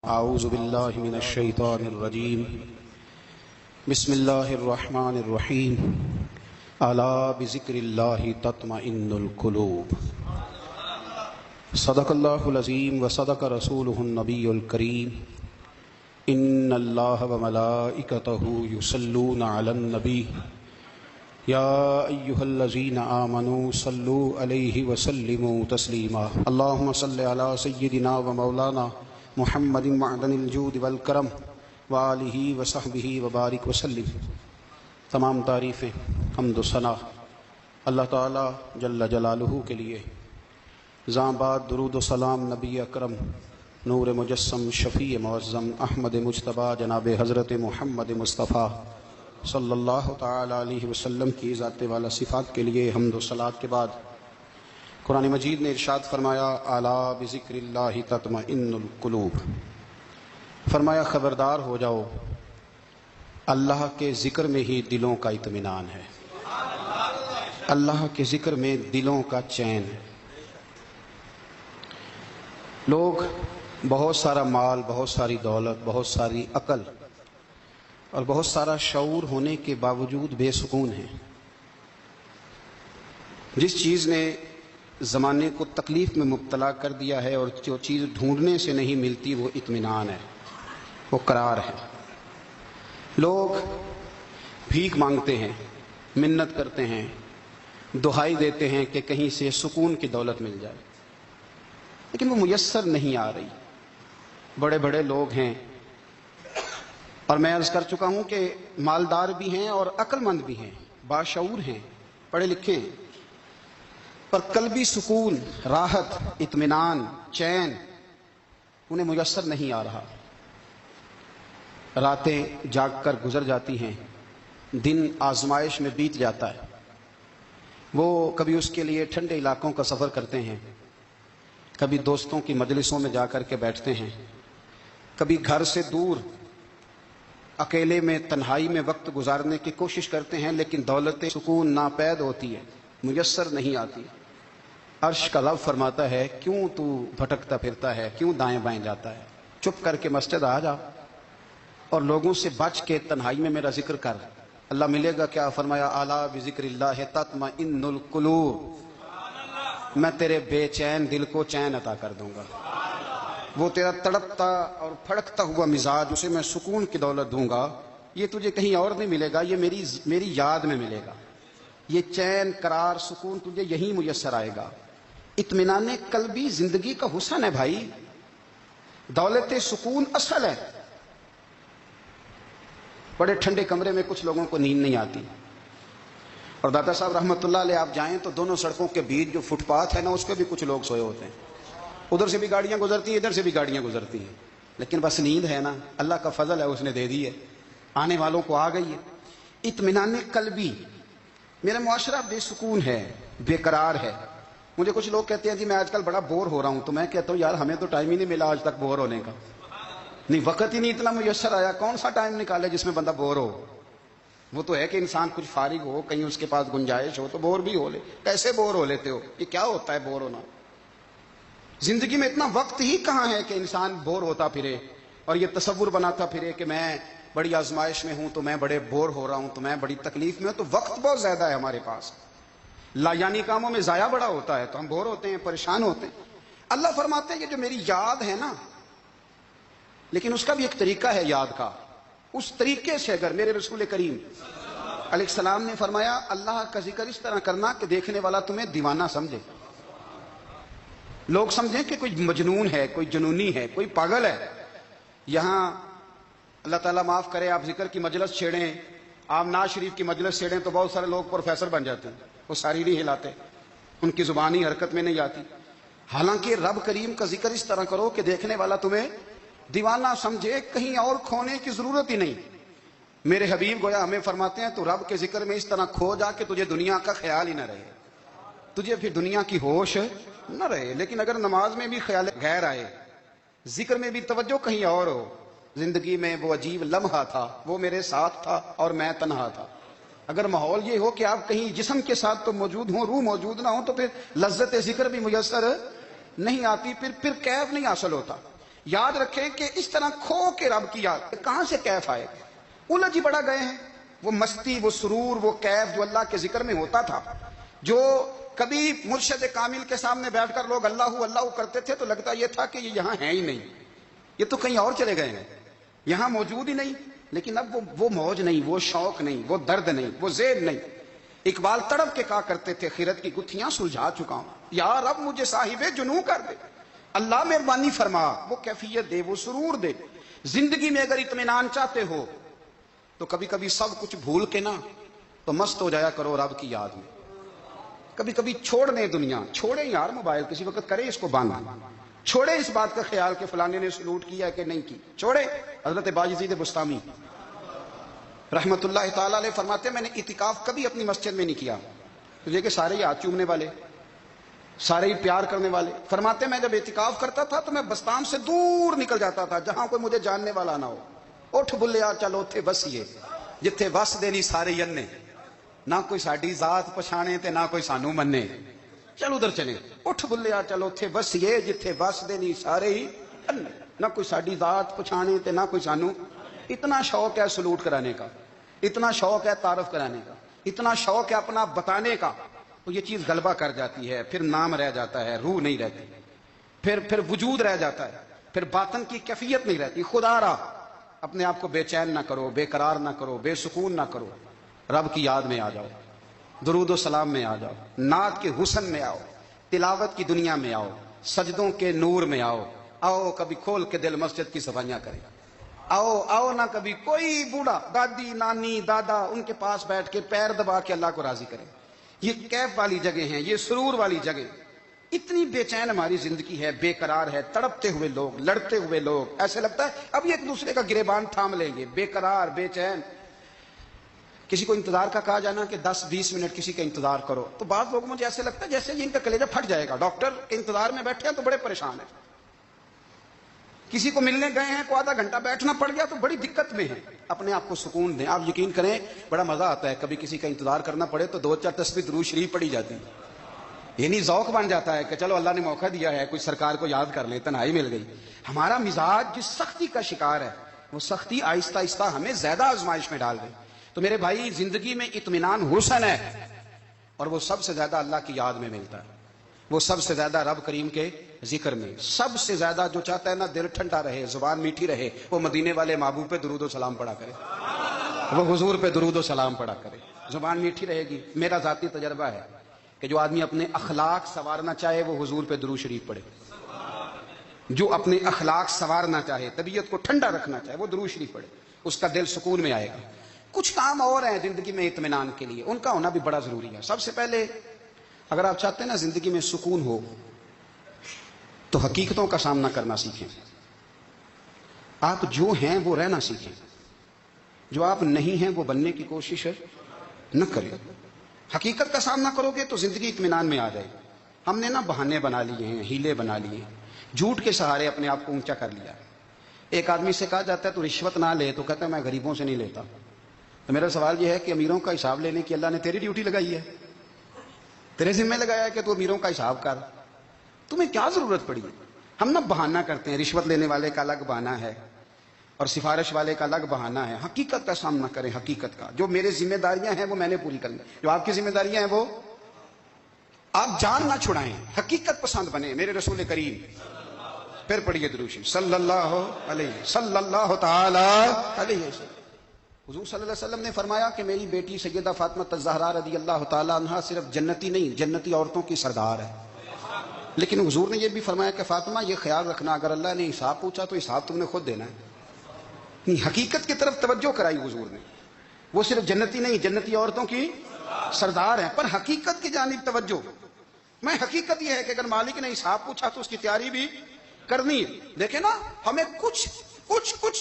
اعوذ باللہ من الشیطان الرجیم بسم اللہ الرحمن الرحیم الا بذکر اللہ تطمئن القلوب صدق اللہ العظیم وصدق رسولہ النبی الکریم ان اللہ وملائکتہ یصلون علی النبی یا ایہا الذین آمنوا صلوا علیہ وسلموا تسلیما اللہم صل علی سیدنا ومولانا محمد معدن الجود والکرم وآلہ وصحبہ وبارک وسلم۔ تمام تعریفیں حمد و ثنا اللہ تعالیٰ جل جلالہ کے لیے۔ زاں بعد درود و سلام نبی اکرم نور مجسم شفیع معظم احمد مجتبیٰ جناب حضرت محمد مصطفیٰ صلی اللہ تعالیٰ علیہ وسلم کی ذات والا صفات کے لیے حمد و صلات کے بعد قرآن مجید نے ارشاد فرمایا الا بذکر اللہ تطمئن القلوب، فرمایا خبردار ہو جاؤ اللہ کے ذکر میں ہی دلوں کا اطمینان ہے، اللہ کے ذکر میں دلوں کا چین ہے۔ لوگ بہت سارا مال، بہت ساری دولت، بہت ساری عقل اور بہت سارا شعور ہونے کے باوجود بے سکون ہیں۔ جس چیز نے زمانے کو تکلیف میں مبتلا کر دیا ہے اور جو چیز ڈھونڈنے سے نہیں ملتی وہ اطمینان ہے، وہ قرار ہے۔ لوگ بھیک مانگتے ہیں، منت کرتے ہیں، دہائی دیتے ہیں کہ کہیں سے سکون کی دولت مل جائے، لیکن وہ میسر نہیں آ رہی۔ بڑے بڑے لوگ ہیں اور میں عرض کر چکا ہوں کہ مالدار بھی ہیں اور عقل مند بھی ہیں، باشعور ہیں، پڑھے لکھے ہیں، پر قلبی سکون، راحت، اطمینان، چین انہیں میسر نہیں آ رہا۔ راتیں جاگ کر گزر جاتی ہیں، دن آزمائش میں بیت جاتا ہے۔ وہ کبھی اس کے لیے ٹھنڈے علاقوں کا سفر کرتے ہیں، کبھی دوستوں کی مجلسوں میں جا کر کے بیٹھتے ہیں، کبھی گھر سے دور اکیلے میں تنہائی میں وقت گزارنے کی کوشش کرتے ہیں، لیکن دولت سکون ناپید ہوتی ہے، میسر نہیں آتی۔ عرش کا رب فرماتا ہے کیوں تو بھٹکتا پھرتا ہے، کیوں دائیں بائیں جاتا ہے؟ چپ کر کے مسجد آ جا اور لوگوں سے بچ کے تنہائی میں میرا ذکر کر۔ اللہ ملے گا کیا؟ فرمایا الا بذکر اللہ تطمئن القلوب، میں تیرے بے چین دل کو چین عطا کر دوں گا۔ وہ تیرا تڑپتا اور پھڑکتا ہوا مزاج، اسے میں سکون کی دولت دوں گا۔ یہ تجھے کہیں اور نہیں ملے گا، یہ میری یاد میں ملے گا۔ یہ چین، قرار، سکون تجھے یہیں میسر آئے گا۔ اطمینان قلبی زندگی کا حسن ہے بھائی، دولت سکون اصل ہے۔ بڑے ٹھنڈے کمرے میں کچھ لوگوں کو نیند نہیں آتی، اور داتا صاحب رحمۃ اللہ علیہ آپ جائیں تو دونوں سڑکوں کے بیچ جو فٹ پاتھ ہے نا، اس پہ بھی کچھ لوگ سوئے ہوتے ہیں۔ ادھر سے بھی گاڑیاں گزرتی ہیں، ادھر سے بھی گاڑیاں گزرتی ہیں، لیکن بس نیند ہے نا، اللہ کا فضل ہے، اس نے دے دی ہے، آنے والوں کو آ گئی ہے۔ اطمینان قلبی، میرا معاشرہ بے سکون ہے، بے قرار ہے۔ مجھے کچھ لوگ کہتے ہیں جی میں آج کل بڑا بور ہو رہا ہوں، تو میں کہتا ہوں یار ہمیں تو ٹائم ہی نہیں ملا آج تک بور ہونے کا، نہیں وقت ہی نہیں اتنا میسر آیا۔ کون سا ٹائم نکالے جس میں بندہ بور ہو؟ وہ تو ہے کہ انسان کچھ فارغ ہو، کہیں اس کے پاس گنجائش ہو تو بور بھی ہو لے۔ کیسے بور ہو لیتے ہو؟ یہ کیا ہوتا ہے بور ہونا؟ زندگی میں اتنا وقت ہی کہاں ہے کہ انسان بور ہوتا پھرے اور یہ تصور بناتا پھرے کہ میں بڑی آزمائش میں ہوں تو میں بڑے بور ہو رہا ہوں، تو میں بڑی تکلیف میں ہوں۔ تو وقت بہت زیادہ ہے ہمارے پاس، لا یعنی کاموں میں ضائع بڑا ہوتا ہے، تو ہم بور ہوتے ہیں، پریشان ہوتے ہیں۔ اللہ فرماتے ہیں یہ جو میری یاد ہے نا، لیکن اس کا بھی ایک طریقہ ہے یاد کا، اس طریقے سے اگر میرے رسول کریم علیہ السلام نے فرمایا اللہ کا ذکر اس طرح کرنا کہ دیکھنے والا تمہیں دیوانہ سمجھے، لوگ سمجھیں کہ کوئی مجنون ہے، کوئی جنونی ہے، کوئی پاگل ہے۔ یہاں اللہ تعالیٰ معاف کرے، آپ ذکر کی مجلس چھیڑیں، آپ ناز شریف کی مجلس چھیڑیں تو بہت سارے لوگ پروفیسر بن جاتے ہیں، وہ ساری نہیں ہلاتے، ان کی زبان ہی حرکت میں نہیں آتی۔ حالانکہ رب کریم کا ذکر اس طرح کرو کہ دیکھنے والا تمہیں دیوانہ سمجھے، کہیں اور کھونے کی ضرورت ہی نہیں۔ میرے حبیب گویا ہمیں فرماتے ہیں تو رب کے ذکر میں اس طرح کھو جا کہ تجھے دنیا کا خیال ہی نہ رہے، تجھے پھر دنیا کی ہوش نہ رہے۔ لیکن اگر نماز میں بھی خیال غیر آئے، ذکر میں بھی توجہ کہیں اور ہو، زندگی میں وہ عجیب لمحہ تھا، وہ میرے ساتھ تھا اور میں تنہا تھا، اگر ماحول یہ ہو کہ آپ کہیں جسم کے ساتھ تو موجود ہوں، روح موجود نہ ہو، تو پھر لذت ذکر بھی میسر نہیں آتی، پھر کیف نہیں حاصل ہوتا۔ یاد رکھیں کہ اس طرح کھو کے رب کی یاد کہاں سے کیف آئے گا؟ الجھ ہی بڑا گئے ہیں. وہ مستی، وہ سرور، وہ کیف جو اللہ کے ذکر میں ہوتا تھا، جو کبھی مرشد کامل کے سامنے بیٹھ کر لوگ اللہ اللہ کرتے تھے تو لگتا یہ تھا کہ یہ یہاں ہے ہی نہیں، یہ تو کہیں اور چلے گئے ہیں، یہاں موجود ہی نہیں. لیکن اب وہ موج نہیں، وہ شوق نہیں، وہ درد نہیں، وہ زید نہیں. اقبال تڑپ کے کہا کرتے تھے خیرت کی گتھیاں سلجھا چکا ہوں، یا رب مجھے صاحب جنوں کر دے. اللہ مہربانی فرما، وہ کیفیت دے، وہ سرور دے. زندگی میں اگر اطمینان چاہتے ہو تو کبھی کبھی سب کچھ بھول کے نا تو مست ہو جایا کرو رب کی یاد میں. کبھی کبھی چھوڑ دیں دنیا، چھوڑیں یار موبائل، کسی وقت کریں اس کو بند، چھوڑیں اس بات کا خیال کہ فلانے نے سلوٹ کیا کہ نہیں کی، چھوڑیں. حضرت باجزید بستامی رحمت اللہ تعالی علیہ فرماتے میں نے اعتکاف کبھی اپنی مسجد میں نہیں کیا، تو کہ سارے ہی ہاتھ چومنے والے، سارے ہی پیار کرنے والے. فرماتے میں جب اعتکاف کرتا تھا تو میں بستان سے دور نکل جاتا تھا جہاں کوئی مجھے جاننے والا نہ ہو. اٹھ بلیا چلو اتھے وسیے جتھے وس دے نہیں سارے ینے، نہ کوئی ساڈی ذات پچھانے تے نہ کوئی سانو منے، چلو ادھر چلے. اٹھ بلیا چلو اتھے وسیے جتھے وس دے نہیں سارے ہی ینے، نہ کوئی ساڈی ذات پچھانے تے نہ کوئی سانو. اتنا شوق ہے سلوٹ کرانے کا، اتنا شوق ہے تعارف کرانے کا، اتنا شوق ہے اپنا بتانے کا، تو یہ چیز غلبہ کر جاتی ہے. پھر نام رہ جاتا ہے، روح نہیں رہتی، پھر وجود رہ جاتا ہے، پھر باطن کی کیفیت نہیں رہتی. خدا را اپنے آپ کو بے چین نہ کرو، بے قرار نہ کرو، بے سکون نہ کرو. رب کی یاد میں آ جاؤ، درود و سلام میں آ جاؤ، نعت کے حسن میں آؤ، تلاوت کی دنیا میں آؤ، سجدوں کے نور میں آؤ. آؤ کبھی کھول کے دل مسجد کی صفائیاں کریں. آؤ آؤ نہ کبھی کوئی بوڑھا دادی نانی دادا ان کے پاس بیٹھ کے پیر دبا کے اللہ کو راضی کرے. یہ کیف والی جگہ ہیں، یہ سرور والی جگہ. اتنی بے چین ہماری زندگی ہے، بے قرار ہے، تڑپتے ہوئے لوگ، لڑتے ہوئے لوگ، ایسے لگتا ہے اب یہ ایک دوسرے کا گریبان تھام لیں گے. بے قرار، بے چین. کسی کو انتظار کا کہا جانا کہ 10-20 منٹ کسی کا انتظار کرو تو بعض لوگوں مجھے ایسے لگتا ہے جیسے ان کا کلیجہ پھٹ جائے گا. ڈاکٹر کے انتظار میں بیٹھے ہیں تو بڑے پریشان ہیں. کسی کو ملنے گئے ہیں کو آدھا گھنٹہ بیٹھنا پڑ گیا تو بڑی دقت میں ہے. اپنے آپ کو سکون دیں. آپ یقین کریں بڑا مزہ آتا ہے کبھی کسی کا انتظار کرنا پڑے تو 2-4 تسبیح درود شریف پڑھی جاتی ہے. یعنی ذوق بن جاتا ہے کہ چلو اللہ نے موقع دیا ہے کچھ سرکار کو یاد کر لیں، تنہائی مل گئی. ہمارا مزاج جس سختی کا شکار ہے وہ سختی آہستہ آہستہ ہمیں زیادہ آزمائش میں ڈال گئی. تو میرے بھائی زندگی میں اطمینان حسن ہے اور وہ سب سے زیادہ اللہ کی یاد میں ملتا ہے، وہ سب سے زیادہ رب کریم کے ذکر میں. سب سے زیادہ جو چاہتا ہے نا دل ٹھنڈا رہے، زبان میٹھی رہے، وہ مدینے والے محبوب پہ درود و سلام پڑھا کرے، وہ حضور پہ درود و سلام پڑھا کرے. زبان میٹھی رہے گی. میرا ذاتی تجربہ ہے کہ جو آدمی اپنے اخلاق سنوارنا چاہے وہ حضور پہ درود شریف پڑھے. جو اپنے اخلاق سنوارنا چاہے، طبیعت کو ٹھنڈا رکھنا چاہے، وہ درود شریف پڑھے، اس کا دل سکون میں آئے گا. کچھ کام اور ہیں زندگی میں اطمینان کے لیے، ان کا ہونا بھی بڑا ضروری ہے. سب سے پہلے اگر آپ چاہتے ہیں نا زندگی میں سکون ہو تو حقیقتوں کا سامنا کرنا سیکھیں. آپ جو ہیں وہ رہنا سیکھیں، جو آپ نہیں ہیں وہ بننے کی کوشش نہ کریں. حقیقت کا سامنا کرو گے تو زندگی اطمینان میں آ جائے گی. ہم نے نا بہانے بنا لیے ہیں، ہیلے بنا لیے ہیں، جھوٹ کے سہارے اپنے آپ کو اونچا کر لیا. ایک آدمی سے کہا جاتا ہے تو رشوت نہ لے، تو کہتا ہے میں غریبوں سے نہیں لیتا. تو میرا سوال یہ ہے کہ امیروں کا حساب لینے کی اللہ نے تیری ڈیوٹی لگائی ہے، تیرے ذمہ لگایا ہے کہ تو امیروں کا حساب کر. تمہیں کیا ضرورت پڑی؟ ہم نا بہانہ کرتے ہیں. رشوت لینے والے کا الگ بہانہ ہے اور سفارش والے کا الگ بہانہ ہے. حقیقت کا سامنا کریں. حقیقت کا جو میرے ذمہ داریاں ہیں وہ میں نے پوری کرنی، جو آپ کی ذمہ داریاں ہیں وہ آپ جان نہ چھڑائیں. حقیقت پسند بنے. میرے رسول کریم پھر پڑھیے درود شریف صلی اللہ تعالی علیہ وسلم. حضور صلی اللہ علیہ وسلم نے فرمایا کہ میری بیٹی سیدہ فاطمہ الزہرا رضی اللہ تعالی عنہا صرف جنتی نہیں، جنتی عورتوں کی سردار ہے. لیکن حضور نے یہ بھی فرمایا کہ فاطمہ یہ خیال رکھنا اگر اللہ نے حساب پوچھا تو حساب تم نے خود دینا ہے. حقیقت کی طرف توجہ کرائی حضور نے. وہ صرف جنتی نہیں، جنتی عورتوں کی سردار ہیں، پر حقیقت کی جانب توجہ. میں حقیقت یہ ہے کہ اگر مالک نے حساب پوچھا تو اس کی تیاری بھی کرنی ہے. دیکھیں نا ہمیں کچھ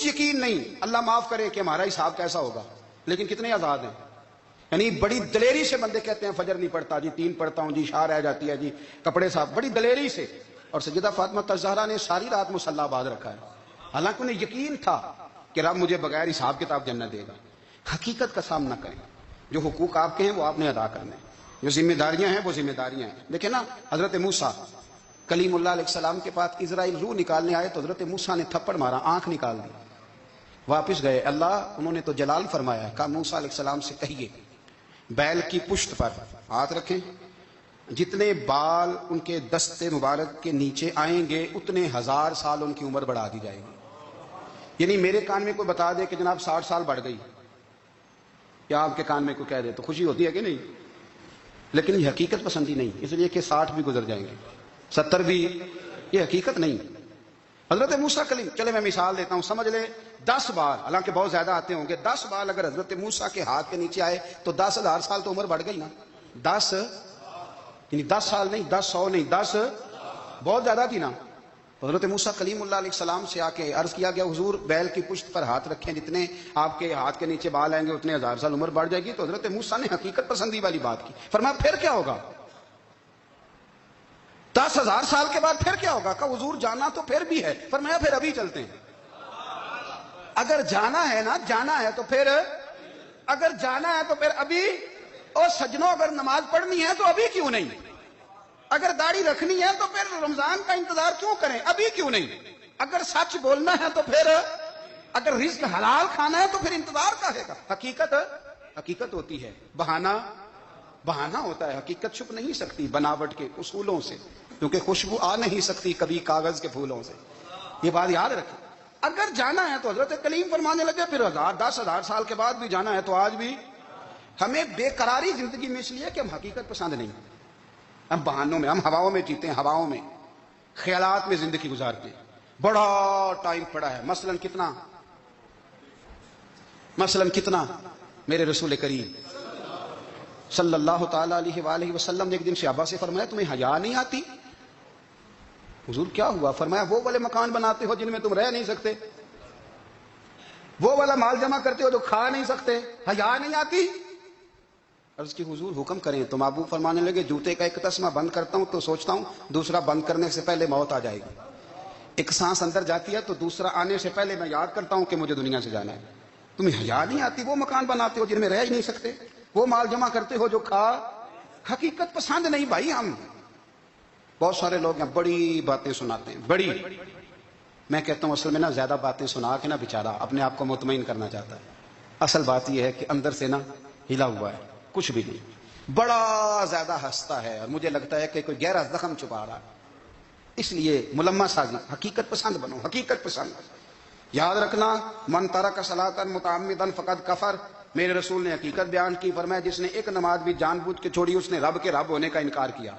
یقین نہیں، اللہ معاف کرے کہ ہمارا حساب کیسا ہوگا، لیکن کتنے آزاد ہیں. یعنی بڑی دلیری سے بندے کہتے ہیں فجر نہیں پڑھتا جی، 3 پڑھتا ہوں جی، شاہ رہ جاتی ہے جی، کپڑے صاف، بڑی دلیری سے. اور سیدہ فاطمہ الزہرا نے ساری رات مصلی باز رکھا ہے، حالانکہ انہیں یقین تھا کہ رب مجھے بغیر حساب کتاب جنت دے گا. حقیقت کا سامنا کریں. جو حقوق آپ کے ہیں وہ آپ نے ادا کرنے ہیں، جو ذمہ داریاں ہیں وہ ذمہ داریاں ہیں. دیکھیں نا حضرت موسیٰ کلیم اللہ علیہ السلام کے پاس اسرائیل روح نکالنے آئے تو حضرت موسیٰ نے تھپڑ مارا، آنکھ نکال دی، واپس گئے۔ اللہ انہوں نے تو جلال فرمایا، کہا موسیٰ علیہ السلام سے کہیے بیل کی پشت پر ہاتھ رکھیں، جتنے بال ان کے دستے مبارک کے نیچے آئیں گے اتنے 1000 سال ان کی عمر بڑھا دی جائے گی۔ یعنی میرے کان میں کوئی بتا دے کہ جناب 60 سال بڑھ گئی، یا آپ کے کان میں کوئی کہہ دے تو خوشی ہوتی ہے کہ نہیں؟ لیکن یہ حقیقت پسندی نہیں، اس لیے کہ 60 بھی گزر جائیں گے، 70 بھی، یہ حقیقت نہیں۔ حضرت موسیٰ کلیم، چلے میں مثال دیتا ہوں، سمجھ لے 10 بال، حالانکہ بہت زیادہ آتے ہوں گے، 10 بال اگر حضرت موسیٰ کے ہاتھ کے نیچے آئے تو 10,000 سال تو عمر بڑھ گئی نا۔ 10 یعنی 10 سال نہیں، 10 100 نہیں، 10 بہت زیادہ تھی نا۔ حضرت موسیٰ کلیم اللہ علیہ السلام سے آ کے عرض کیا گیا، حضور بیل کی پشت پر ہاتھ رکھیں، جتنے آپ کے ہاتھ کے نیچے بال آئیں گے اتنے 1000 سال عمر بڑھ جائے گی۔ تو حضرت موسیٰ نے حقیقت پسندی والی بات کی، فرمایا پھر کیا ہوگا؟ 10,000 سال کے بعد پھر کیا ہوگا؟ کہا حضور جانا تو پھر بھی ہے، فرمایا پھر ابھی چلتے ہیں۔ اگر جانا ہے نا، جانا ہے تو پھر، اگر جانا ہے تو پھر ابھی۔ اور سجنوں اگر نماز پڑھنی ہے تو ابھی کیوں نہیں؟ اگر داڑھی رکھنی ہے تو پھر رمضان کا انتظار کیوں کریں؟ ابھی کیوں نہیں؟ اگر سچ بولنا ہے تو پھر، اگر رزق حلال کھانا ہے تو پھر انتظار کا ہے گا۔ حقیقت ہوتی ہے، بہانہ ہوتا ہے، حقیقت چھپ نہیں سکتی بناوٹ کے اصولوں سے، کیونکہ خوشبو آ نہیں سکتی کبھی کاغذ کے پھولوں سے، یہ بات یاد رکھیں۔ اگر جانا ہے تو حضرت کلیم فرمانے لگے پھر 10,000 سال کے بعد بھی جانا ہے تو آج بھی۔ ہمیں بے قراری زندگی میں اس لیے کہ ہم حقیقت پسند نہیں، ہم بہانوں میں، ہم ہواؤں میں جیتے ہیں، ہواؤں میں، خیالات میں زندگی گزارتے ہیں۔ بڑا ٹائم پڑا ہے، مثلاً کتنا میرے رسول کریم صلی اللہ تعالی علیہ وآلہ وسلم نے ایک دن صحابہ سے فرمایا تمہیں حیا نہیں آتی؟ حضور کیا ہوا؟ فرمایا وہ والے مکان بناتے ہو جن میں تم رہ نہیں سکتے، وہ والا مال جمع کرتے ہو جو کھا نہیں سکتے، حیا نہیں آتی؟ عرض کی حضور حکم کریں تو ابو فرمانے لگے جوتے کا ایک تسمہ بند کرتا ہوں تو سوچتا ہوں دوسرا بند کرنے سے پہلے موت آ جائے گی، ایک سانس اندر جاتی ہے تو دوسرا آنے سے پہلے میں یاد کرتا ہوں کہ مجھے دنیا سے جانا ہے۔ تمہیں حیا نہیں آتی؟ وہ مکان بناتے ہو جن میں رہ ہی نہیں سکتے، وہ مال جمع کرتے ہو جو کھا۔ حقیقت پسند نہیں بھائی ہم۔ بہت سارے لوگ ہیں بڑی باتیں سناتے ہیں، بڑی، میں کہتا ہوں اصل میں نا زیادہ باتیں سنا کے نا بیچارہ اپنے آپ کو مطمئن کرنا چاہتا ہے، اصل بات یہ ہے کہ اندر سے نا ہلا ہوا ہے، کچھ بھی نہیں، بڑا زیادہ ہنستا ہے اور مجھے لگتا ہے کہ کوئی گہرا زخم چھپا رہا ہے۔ اس لیے ملمہ سازی، حقیقت پسند بنو، حقیقت پسند۔ یاد رکھنا، من ترک صلاۃ متعمدا فقد کفر، میرے رسول نے حقیقت بیان کی، فرمایا جس نے ایک نماز بھی جان بوجھ کے چھوڑی اس نے رب کے رب ہونے کا انکار کیا،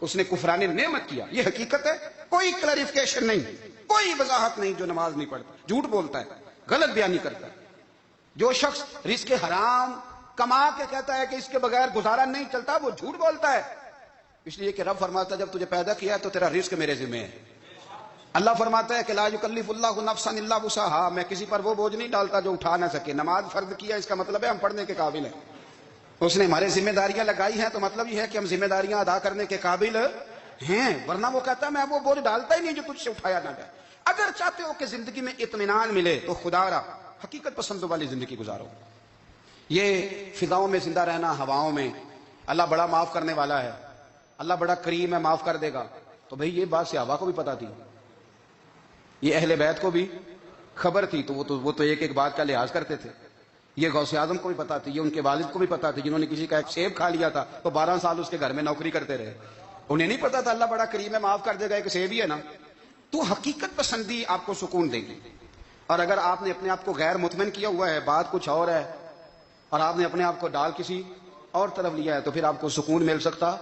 اس نے کفران نعمت کیا۔ یہ حقیقت ہے، کوئی کلیریفیکیشن نہیں، کوئی وضاحت نہیں۔ جو نماز نہیں پڑھتا جھوٹ بولتا ہے، غلط بیانی کرتا ہے۔ جو شخص رزق حرام کما کے کہتا ہے کہ اس کے بغیر گزارا نہیں چلتا، وہ جھوٹ بولتا ہے، اس لیے کہ رب فرماتا ہے جب تجھے پیدا کیا ہے تو تیرا رزق میرے ذمہ ہے۔ اللہ فرماتا ہے کہ لا یکلف اللہ نفسا الا وسعها، میں کسی پر وہ بوجھ نہیں ڈالتا جو اٹھا نہ سکے۔ نماز فرض کیا اس کا مطلب ہے ہم پڑھنے کے قابل ہیں، اس نے ہمارے ذمہ داریاں لگائی ہیں تو مطلب یہ ہے کہ ہم ذمہ داریاں ادا کرنے کے قابل ہیں، ورنہ وہ کہتا ہے میں وہ بوجھ ڈالتا ہی نہیں جو تجھ سے اٹھایا نہ جائے۔ اگر چاہتے ہو کہ زندگی میں اطمینان ملے تو خدا را حقیقت پسندوں والی زندگی گزارو۔ یہ فضاؤں میں زندہ رہنا، ہواؤں میں، اللہ بڑا معاف کرنے والا ہے، اللہ بڑا کریم ہے، معاف کر دے گا، تو بھئی یہ بات صحابہ کو بھی پتا تھی، یہ اہل بیت کو بھی خبر تھی، تو وہ تو ایک ایک بات کا لحاظ کرتے تھے۔ یہ غوث اعظم کو بھی پتا تھی، یہ ان کے والد کو بھی پتا تھی، جنہوں نے کسی کا ایک سیب کھا لیا تھا تو 12 سال اس کے گھر میں نوکری کرتے رہے، انہیں نہیں پتا تھا اللہ بڑا کریم ہے، معاف کر دے گا، ایک سیب ہی ہے نا۔ تو حقیقت پسندی آپ کو سکون دے گی، اور اگر آپ نے اپنے آپ کو غیر مطمئن کیا ہوا ہے، بات کچھ اور ہے، اور آپ نے اپنے آپ کو ڈال کسی اور طرف لیا ہے، تو پھر آپ کو سکون مل سکتا؟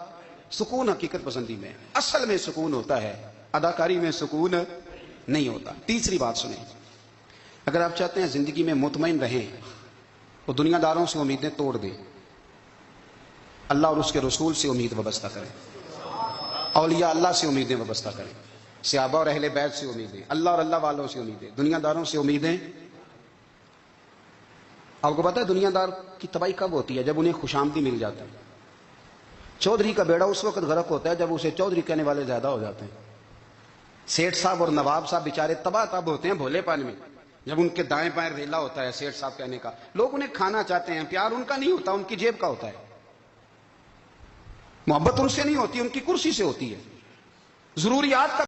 سکون حقیقت پسندی میں، اصل میں سکون ہوتا ہے، اداکاری میں سکون نہیں ہوتا۔ تیسری بات سنیں، اگر آپ چاہتے ہیں زندگی میں مطمئن رہیں تو دنیا داروں سے امیدیں توڑ دیں، اللہ اور اس کے رسول سے امید وابستہ کریں، اولیاء اللہ سے امیدیں وابستہ کریں، صحابہ اور اہل بیت سے امیدیں، اللہ اور اللہ والوں سے امیدیں، دنیا داروں سے امیدیں۔ آپ کو پتا ہے دنیا دار کی تباہی کب ہوتی ہے؟ جب انہیں خوش آمدی مل جاتی ہے۔ چودھری کا بیڑا اس وقت غرق ہوتا ہے جب اسے چودھری کہنے والے زیادہ ہو جاتے ہیں۔ سیٹھ صاحب اور نواب صاحب بیچارے تباہ تب ہوتے ہیں بھولے پان میں، جب ان کے دائیں بائیں ریلا ہوتا ہے سیٹھ صاحب کہنے کا، لوگ انہیں کھانا چاہتے ہیں، پیار ان کا نہیں ہوتا، ان کی جیب کا ہوتا ہے، محبت ان سے نہیں ہوتی، ان کی کرسی سے ہوتی ہے۔ ضروریات کا